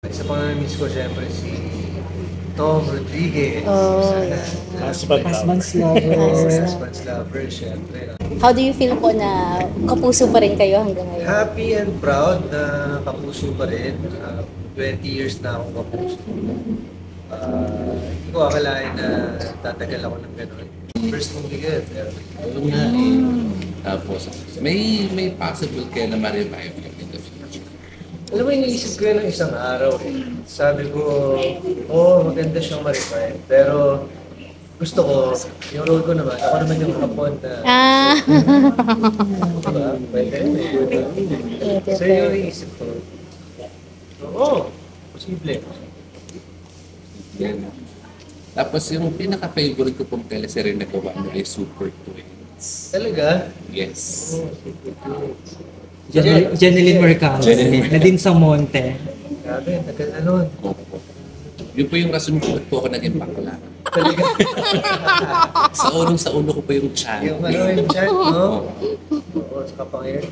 Isa pang na-miss ko syempre si Tom Rodriguez. Oh, Sana. yeah. Husband's lover. Husband's lover, syempre. How do you feel po na kapuso pa rin kayo hanggang ngayon? Happy and proud na kapuso pa rin. 20 years na akong kapuso. Hindi ko akalain na tatagal ako ng gano'n. First mong bigyan, pero Oo nga eh. Tapos, may possible kaya na ma-revive yun in the future. alam mo, iniisip ko yun ng isang araw eh. Sabi ko, maganda siyang ma-revive. Pero gusto ko, yung role ko naman, ako naman yung hapon na, Ah, diba? Pwede rin eh. So yun yung iniisip ko. Posible. Yan. Tapos yung pinaka-favorite ko pong teleserye na gawa mo ay Super Twins. Talaga? Yes. Jeneline Mercado. Jeneline Mercado. Nadine Samonte. Grabe, tagal na nun. Opo. Yun po yung rason kung ba't po ako naging bakla. Talaga. Sa ulo ko pa yung chan. Yung yung chat, no? Oo, sa kapangyari.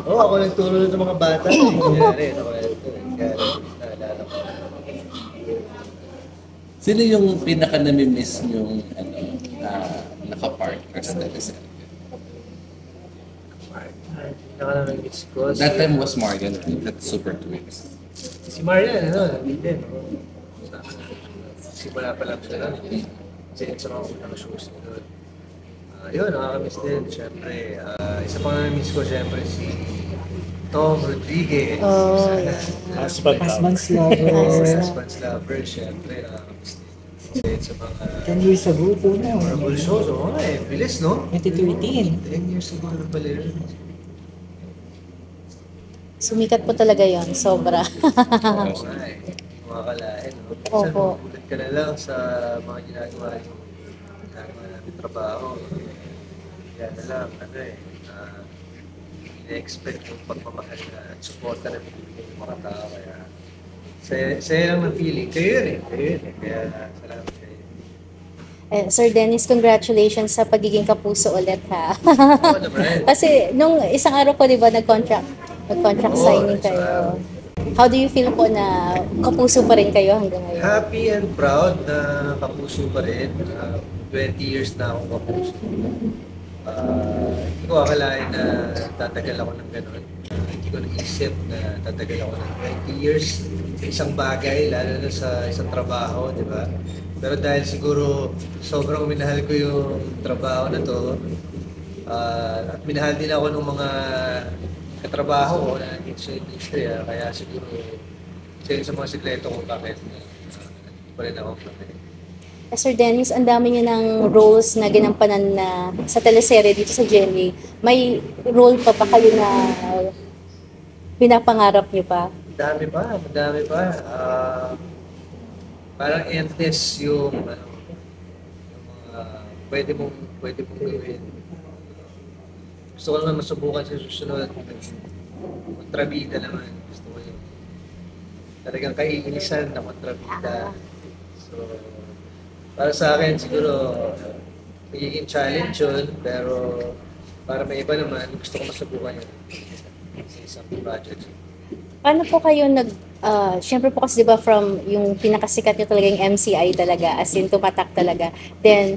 Ako nagturo ng mga bata. Nangyari, ako naalala ko. Sino yung pinaka-namimiss yung naka-partner sa teleserye? Nakakamiss ko. That time was Marian, that's Super Twins. Si Marian, hindi din. Simula pa lang siya lang. Kasi sa mga unang shows niya doon. Yun, nakakamiss din. Siyempre, isa pang na-miss ko siyempre si Tom Rodriguez. Oh, Sana. Husband's lover. Husband's lover, siyempre, nakakamiss din. Kasi sa mga 10 years ago po na. memorable shows, bilis, no? 2013. 10 years ago na pala yun. sumikat po talaga yon, sobra. Oo nga eh. Makakalain, no? Minsan, Opo. magulat ka na lang sa mga ginagawa namin trabaho. Kaya na lang, ina-expect yung pagmamahal na at support na binibigay ng mga tao. Kaya, saya lang ng feeling. Kayo yun eh. Kaya, salamat kayo. Sir Dennis, congratulations sa pagiging kapuso ulit ha. Oo naman. Kasi nung isang araw po, di ba, nag-contract Oo, signing isang kayo. How do you feel po na kapuso pa rin kayo hanggang ngayon? Happy and proud na kapuso pa rin. 20 years na akong kapuso. Hindi ko akalain na tatagal ako ng gano'n. Hindi ko naisip na tatagal ako ng 20 years sa isang bagay, lalo na sa isang trabaho, di ba? Pero dahil siguro sobrang minahal ko yung trabaho na to, at minahal din ako ng mga katrabaho ko na nandito sa industriya, kaya siguro isa yun sa mga sikreto kung bakit nandito pa rin ako kami. Sir Dennis, ang dami niyo ng roles na ginampanan na sa teleserye dito sa GMA. May role pa kayo na pinapangarap niyo pa? Madami pa. Parang endless yung mga pwede mong gawin. Gusto ko naman masubukan sa susunod. Kontrabida naman. Gusto ko yung talagang kaiinisan na kontrabida. So, para sa akin siguro magiging challenge yun, pero para may iba naman, gusto ko masubukan yun sa isang project. Paano po kayo syempre po kasi 'di ba from yung pinakasikat niyo talaga yung MCI talaga, as in tumatak talaga. Then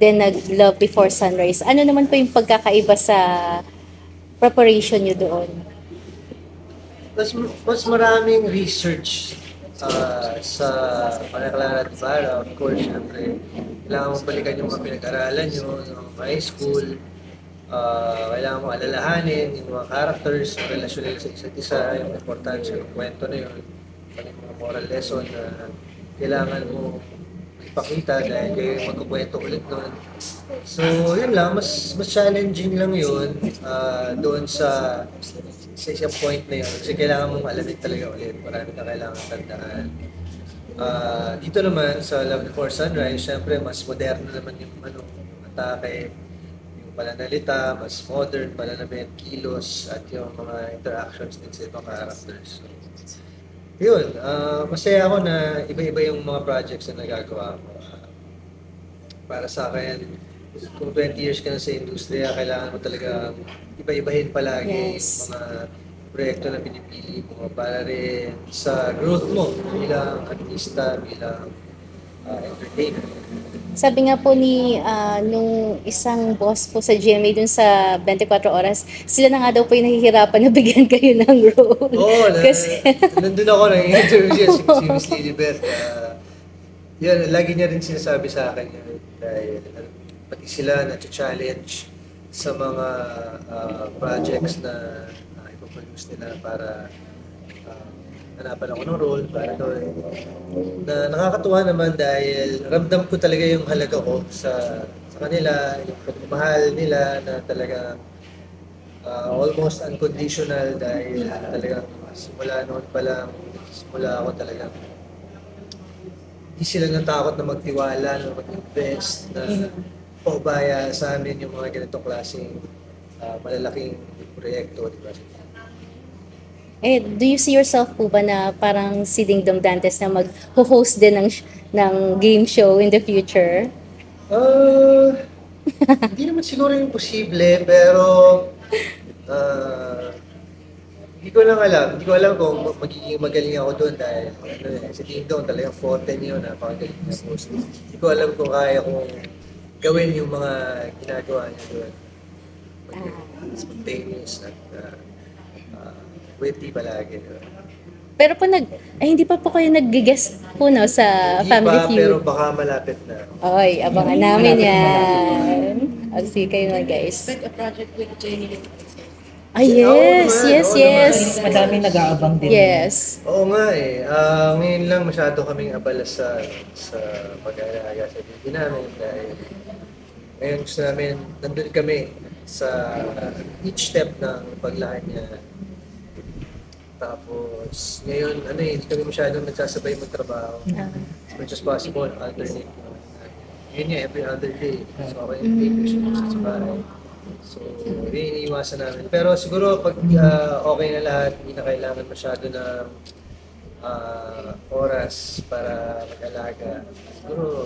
nag-Love Before Sunrise. Ano naman po yung pagkakaiba sa preparation niyo doon? Mas maraming research sa Panaklara at Ibarra. Of course, syempre, kailangan mong balikan yung mga pinag-aralan nyo, yung high school. Kailangan mong alalahanin yung mga characters, yung relasyon nila sa isa't isa, yung importansya ng kwento na yun, yung mga moral lesson na kailangan mo ipakita dahil kayo magkukwento ulit nun. So, yun lang, mas challenging lang yun doon sa isang point na yun. Kasi kailangan mong alamin talaga ulit. Marami na kailangan tandaan. Dito naman sa Love Before Sunrise, syempre mas moderno naman yung atake, yung pananalita, mas modern, pananamit, kilos, at yung mga interactions din sa ibang characters. So, yun, masaya ako na iba-iba yung mga projects na nagagawa ko. Para sa akin, kung 20 years ka na sa industriya, kailangan mo talaga iba-ibahin palagi Yes. yung mga proyekto na pinipili mo para rin sa growth mo bilang artista, bilang entertainer. Sabi nga po ni nung isang boss po sa GMA dun sa 24 oras, sila na nga daw po yung nahihirapan na bigyan kayo ng role. Oo, Kasi, nandun ako, nag-interview siya, si Miss Lilibet. Yan, lagi niya rin sinasabi sa akin yun, dahil pati sila na-challenge sa mga projects na ipoproduce nila para hanapan ako ng role para doon. Na nakakatuwa naman dahil ramdam ko talaga yung halaga ko sa kanila, yung pagmamahal nila na talaga almost unconditional dahil talagang simula noon pa lang, simula ako talagang hindi sila natakot na magtiwala, na mag-invest, na paubaya sa amin yung mga ganitong klaseng malalaking proyekto, di ba? do you see yourself po ba na parang si Dingdong Dantes na mag-host din ng game show in the future? Hindi naman siguro yung posible, pero hindi ko lang alam. Hindi ko alam kung magiging magaling ako doon dahil si Dingdong talagang forte niyo, napakagaling niya host. Hindi ko alam kung kaya kong gawin yung mga ginagawa niya doon. Spontaneous at witty palagi. Pero po hindi pa po kayo nag-guest po no, sa Hindi Family pa, Feud? pero baka malapit na. Oy, abangan namin yan. I'll see kayo na guys. Like a project with Jenny. Ah, yes, Oo yes, naman, oo yes. Madaming nag-aabang din. Yes. Oo nga eh. Ngayon lang masyado kaming abala sa pag-aalaga sa baby namin dahil ngayon gusto namin, nandun kami sa each step ng paglaki niya. Tapos, ngayon, hindi kami masyadong nagsasabay magtrabaho. As much as possible, alternate. Ngayon niya, every other day. So, ako yung baby siya sa bahay. So, yun yung iniiwasan namin. Pero siguro, pag okay na lahat, hindi na kailangan masyado ng oras para mag-alaga. Siguro,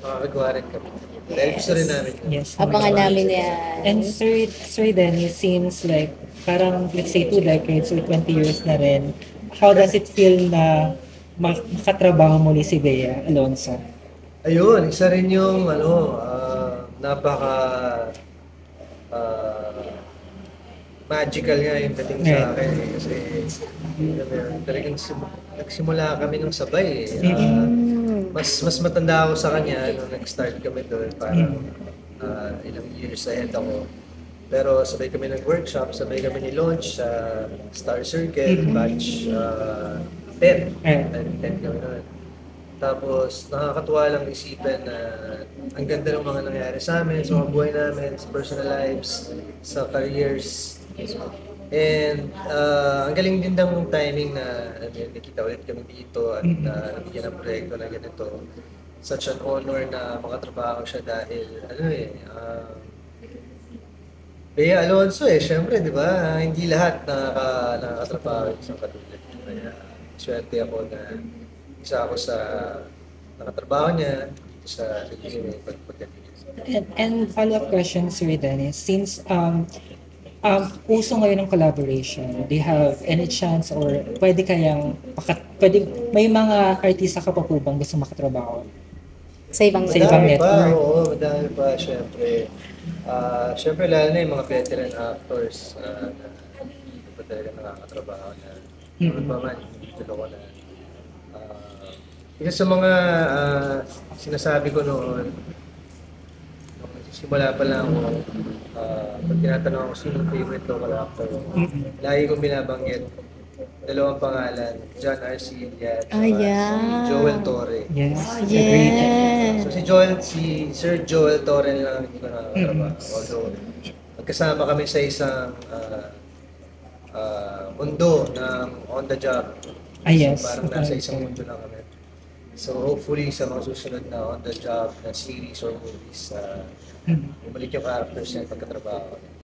makakagawa rin kami. Dahil gusto rin namin yun. Yes. Abangan namin yan. And Sir Dennis, seems like parang let's say 2 decades or 20 years na rin, how does it feel na makatrabaho muli si Bea Alonzo? Ayun, isa rin yung napaka magical nga yung dating sa akin eh. Kasi talagang nagsimula kami ng sabay eh. Mas matanda ako sa kanya nung nag-start kami doon, parang ilang years ahead ako. Pero sabay kami nag-workshop, sabay kami ni-launch sa Star Circle, batch 10. 10 kami noon. Tapos nakakatuwa lang isipin na ang ganda ng mga nangyari sa amin, sa mga buhay namin, sa personal lives, sa careers. And ang galing din ng timing na nakita ulit kami dito at nabigyan ng proyekto na ganito. Such an honor na makatrabaho siya dahil Bea Alonzo syempre, di ba? Hindi lahat nakakatrabaho sa katulad. Kaya swerte ako na isa ako sa nakatrabaho niya dito sa pagpagdating. And follow-up question, Sir Dennis, since uso ngayon ng collaboration, do you have any chance or pwede may mga artista ka pa po bang gusto makatrabaho? Sa ibang Sa ibang network? Oo, madami pa, syempre. Syempre, lalo na yung mga veteran actors na hindi pa talaga nakakatrabaho na ano pa man, dito ko na. Isa sa mga sinasabi ko noon, nung nagsisimula pa lang ako, pag tinatanong ako sino favorite local actor, lagi kong binabanggit dalawang pangalan, John Arcilla at si Joel Torre. Yes. Yes. So si Sir Joel Torre lang hindi ko nakakatrabaho. Although magkasama kami sa isang mundo ng on the job. Yes. So, parang nasa isang mundo lang kami. So hopefully sa mga susunod na on the job na series or movies, bumalik yung characters niya pagkatrabaho.